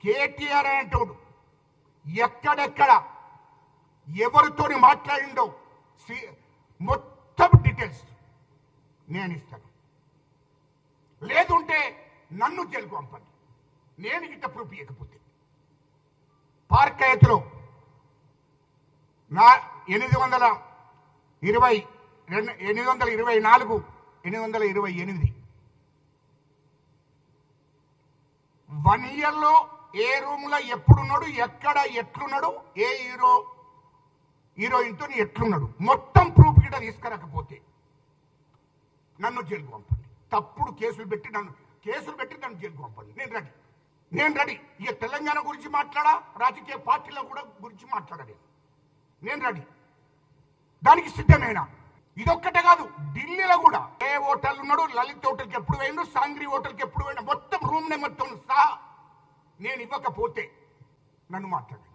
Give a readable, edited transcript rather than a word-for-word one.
కేటీఆర్ అనేటోడు ఎక్కడెక్కడ ఎవరితోని మాట్లాడిండో మొత్తం డీటెయిల్స్ నేను ఇస్తాను. లేదుంటే నన్ను జైలుకు పంపండి, నేను గిట్ట ప్రూఫ్ ఇవ్వకపోతే. పార్కయత్లో 824 828 1 ఇయర్లో ఏ రూమ్లో ఎప్పుడున్నాడు, ఎక్కడ ఎట్లున్నాడు, ఏ హీరోయిన్తో ఎట్లున్నాడు మొత్తం ప్రూఫ్ గిట్ట తీసుకురాకపోతే నన్ను జైలుకు పంపండి. తప్పుడు కేసులు పెట్టి నన్ను జైలుకు పంపండి. నేను రెడీ. ఇక తెలంగాణ గురించి మాట్లాడా, రాజకీయ పార్టీల కూడా గురించి మాట్లాడాలి. నేను రెడీ, దానికి సిద్ధమేనా? ఇదొక్కటే కాదు, ఢిల్లీలో కూడా ఏ హోటల్ ఉన్నాడు, లలిత్ హోటల్కి ఎప్పుడు పోయిండు, సాంగ్రీ హోటల్కి ఎప్పుడు పోయినా మొత్తం రూమ్ నెంబర్తో సహా నేను ఇవ్వకపోతే నన్ను మాట్లాడండి.